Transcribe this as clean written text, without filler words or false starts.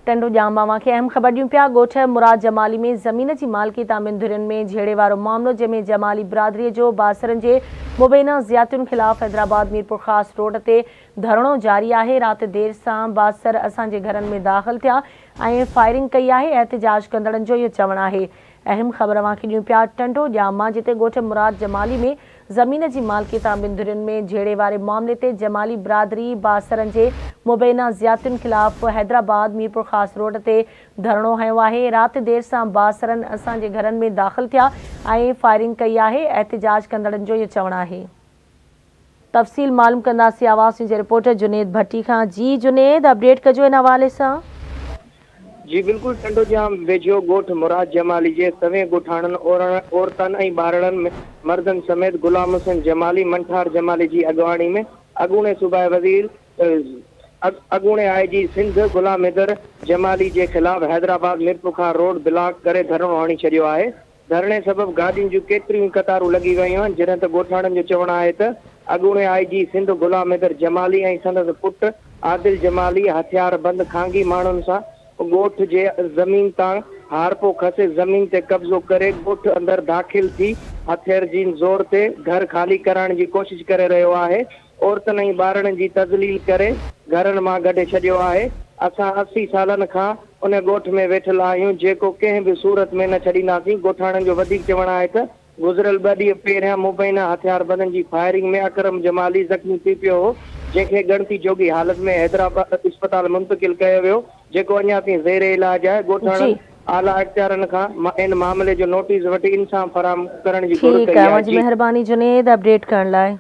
टंडो जाम बावा के अहम ख़बर ॾियूं पिया। ॻोठ मुराद जमाली में ज़मीन की मालिकी तामींधुरनि में झेड़े वारो मामलो, जंहिंमें जमाली बिरादरी जो बासरनि जे मुबैना ज़ियादतियुनि ख़िलाफ़ हैदराबाद मीरपुर ख़ास रोड ते धरणो जारी है। रात देर सां बासर असांजे घरनि में दाख़िल थिया ऐं फायरिंग कई है। एहतजाज कंदड़नि जो इहो चवणु है। अहम ख़बर अवांखे ॾियूं पिया टंडो जाम मां, जिते ॻोठ मुराद जमाली में ज़मीन की मालिकी तामींधुरनि में झेड़े वारे मामले ते जमाली बिरादरी बासरनि जे मुबैना ज़ियादतियुनि ख़िलाफ़ हैदराबाद मीरपुर ख़ास रोड ते धरणो हयो है। रात देर सां बासरनि असांजे घरनि में दाख़िल थिया ऐं फायरिंग कई है। एहतजाज कंदड़नि जो इहो चवणु है। तफ़सील मालूम कंदासीं आवाज़ जे रिपोर्टर जुनेद भट्टी खां। जी जुनेद, अपडेट कजो इन हवाले सां। जी बिल्कुल, टंडो जाम वेझो ॻोठ मुराद जमाली जे सवें ॻोठाणनि औरतनि ऐं ॿारनि मर्दनि समेत गुलाम हुसैन जमाली मंठार जमाली की अगवानी में अॻूणे सूबाई वज़ीर अॻूणे IG सिंध गुलाम हैदर जमाली के खिलाफ़ हैदराबाद मीरपुर खां रोड ब्लॉक करे धरणो हणी छॾियो आहे। धरणे सबबि गाॾियुनि जूं केतिरियूं कतारूं लॻी वयूं आहिनि, जॾहिं त ॻोठाणनि जो चवणु आहे त अॻूणे IG सिंध गुलाम हैदर जमाली ऐं संदसि पुट आदिल जमाली हथियार बंद खांगी माण्हुनि सां ॻोठ जे ज़मीन तां हारपो खसे ज़मीन ते कब्ज़ो करे ॻोठ अंदर दाख़िल थी हथियार जी ज़ोर ते घर खाली कराइण की कोशिश करे रहियो आहे। औरतनि ऐं ॿारनि जी तज़लील करे घरनि मां कढे छॾियो आहे। असां 80 सालनि खां उन ॻोठ में वेठल आहियूं, जेको कंहिं बि सूरत में न छॾींदासीं। ॻोठाणनि जो वधीक चवणु आहे त गुज़िरियल 2 ॾींहं पहिरियां मुबैना हथियारबंदनि जी फायरिंग में अकरम जमाली ज़ख़्मी थी पियो हो, जंहिंखे ॻणती जोगी हालत में हैदराबाद अस्पताल मुंतकिल कयो वियो, जेको अञा ताईं ज़ेरे इलाज है। ॻोठाणनि आला इख्तियारनि खां इन मामले जो नोटिस वठी इंसाफ़ फराहम करण जी घुर कई आहे। मेहरबानी जुनेद, अपडेट करण लाइ।